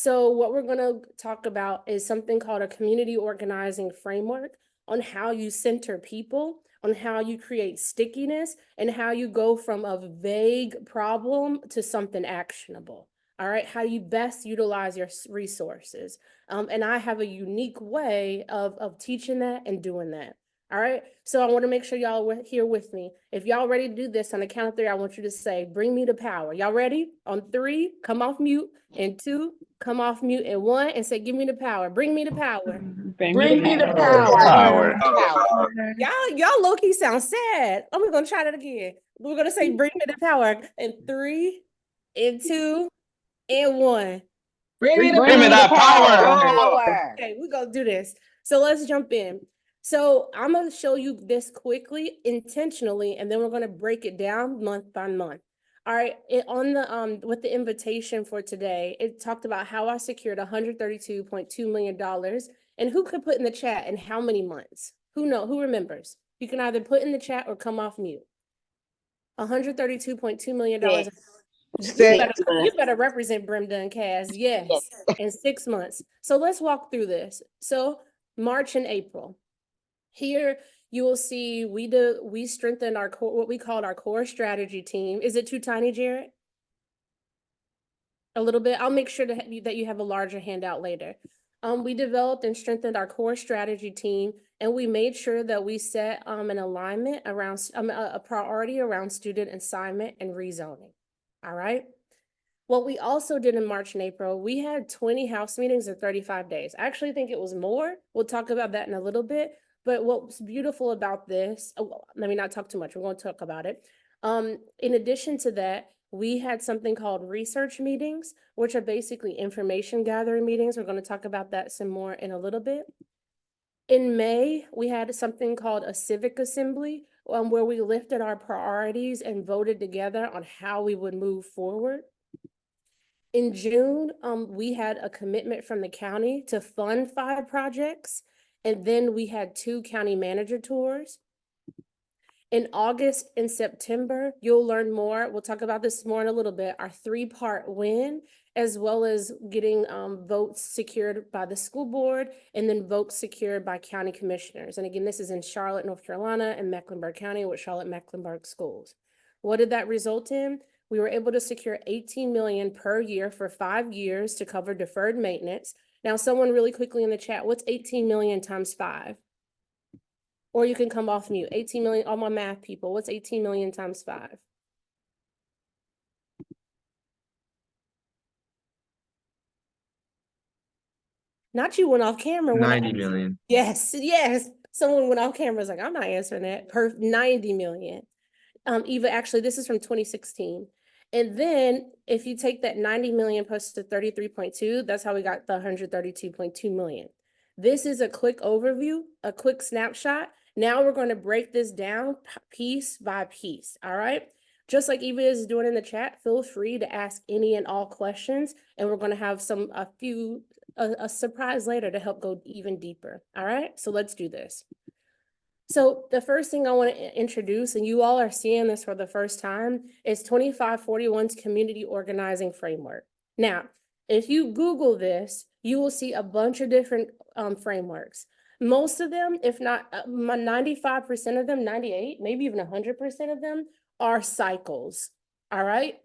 So what we're going to talk about is something called a community organizing framework on how you center people, on how you create stickiness, and how you go from a vague problem to something actionable. All right, how you best utilize your resources. And I have a unique way of teaching that and doing that. All right, so I want to make sure y'all are here with me. If y'all ready to do this on the count of three, I want you to say, bring me the power. Y'all ready? On three, come off mute. And two, come off mute. And one, and say, give me the power. Bring me the power. Bring me the Power. power. Y'all low-key sound sad. I'm gonna try that again. We're gonna say, bring me the power. And three, and two, and one. Bring me the power. Okay, we're gonna do this. So let's jump in. So I'm gonna show you this quickly, intentionally, and then we're gonna break it down month by month. All right, on the with the invitation for today, it talked about how I secured $132.2 million. And who could put in the chat and how many months? Who remembers? You can either put in the chat or come off mute. $132.2 million. You better represent Brenda and Kaz. Yes, in 6 months. So let's walk through this. So March and April. Here you will see we strengthened our core, what we called our core strategy team. Is it too tiny, Jared? A little bit. I'll make sure that you have a larger handout later. We developed and strengthened our core strategy team, and we made sure that we set an alignment around a priority around student assignment and rezoning. All right. What we also did in March and April, we had 20 house meetings in 35 days. I actually think it was more. We'll talk about that in a little bit. But what's beautiful about this, let me not talk too much. We're going to talk about it. In addition to that, we had something called research meetings, which are basically information gathering meetings. We're going to talk about that some more in a little bit. In May, we had something called a civic assembly, where we lifted our priorities and voted together on how we would move forward. In June, we had a commitment from the county to fund 5 projects, and then we had 2 county manager tours. In August and September, you'll learn more. We'll talk about this more in a little bit, our 3-part win, as well as getting votes secured by the school board and then votes secured by county commissioners. And again, this is in Charlotte, North Carolina, and Mecklenburg County with Charlotte-Mecklenburg schools. What did that result in? We were able to secure $18 million per year for 5 years to cover deferred maintenance. Now, someone really quickly in the chat, what's 18 million times 5? Or you can come off mute. 18 million, all my math people, what's 18 million times 5? Not you went off camera. 90 million. Yes. Someone went off camera, was like, I'm not answering that. 90 million. Eva, actually, this is from 2016. And then if you take that 90 million plus to 33.2, that's how we got the 132.2 million. This is a quick overview, a quick snapshot. Now we're going to break this down piece by piece. All right. Just like Eva is doing in the chat, feel free to ask any and all questions. And we're going to have a surprise later to help go even deeper. All right. So let's do this. So the first thing I want to introduce, and you all are seeing this for the first time, is 2541's Community Organizing Framework. Now, if you Google this, you will see a bunch of different frameworks. Most of them, if not 95% of them, 98, maybe even 100% of them are cycles. All right.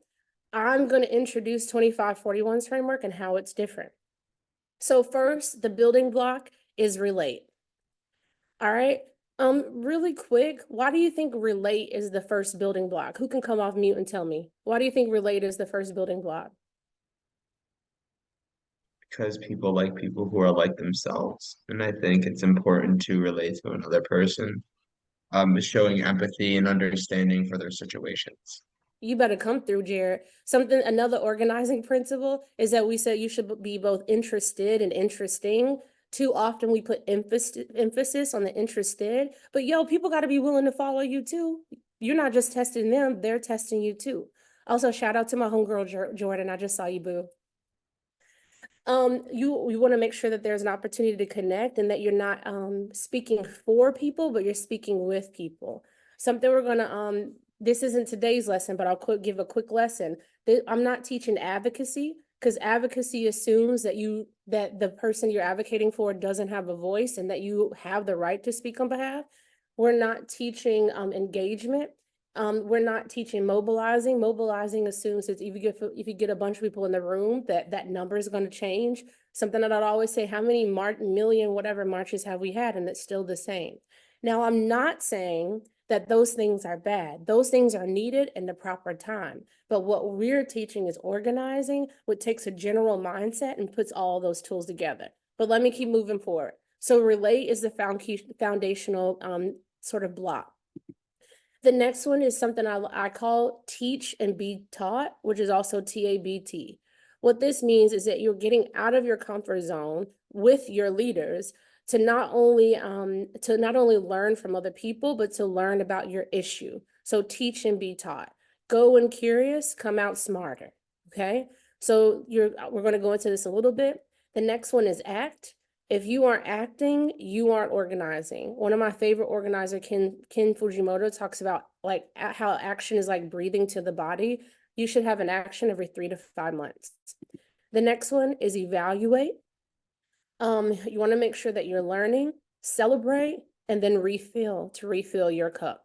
I'm going to introduce 2541's framework and how it's different. So first, the building block is relate. All right. Really quick, why do you think relate is the first building block? Who can come off mute and tell me? Why do you think relate is the first building block? Because people like people who are like themselves. And I think it's important to relate to another person, showing empathy and understanding for their situations. You better come through, Jared. Another organizing principle is that we said you should be both interested and interesting. Too often we put emphasis on the interested, but people got to be willing to follow you too. You're not just testing them, they're testing you too. Also, shout out to my homegirl, Jordan. I just saw you, boo. You want to make sure that there's an opportunity to connect and that you're not speaking for people, but you're speaking with people. Something we're going to, this isn't today's lesson, but I'll give a quick lesson. I'm not teaching advocacy. because advocacy assumes that that the person you're advocating for doesn't have a voice and that you have the right to speak on behalf. We're not teaching engagement. We're not teaching mobilizing. Mobilizing assumes that if you get a bunch of people in the room, that number is going to change. Something that I'd always say, how many million whatever marches have we had, and it's still the same. Now, I'm not saying that those things are bad. Those things are needed in the proper time. But what we're teaching is organizing, which takes a general mindset and puts all those tools together. But let me keep moving forward. So relate is the foundational sort of block. The next one is something I call teach and be taught, which is also TABT. What this means is that you're getting out of your comfort zone with your leaders to not only learn from other people, but to learn about your issue. So teach and be taught. Go in curious, come out smarter. Okay. So we're going to go into this a little bit. The next one is act. If you aren't acting, you aren't organizing. One of my favorite organizer, Ken Fujimoto, talks about like how action is like breathing to the body. You should have an action every 3 to 5 months. The next one is evaluate. You want to make sure that you're learning, celebrate, and then refill your cup.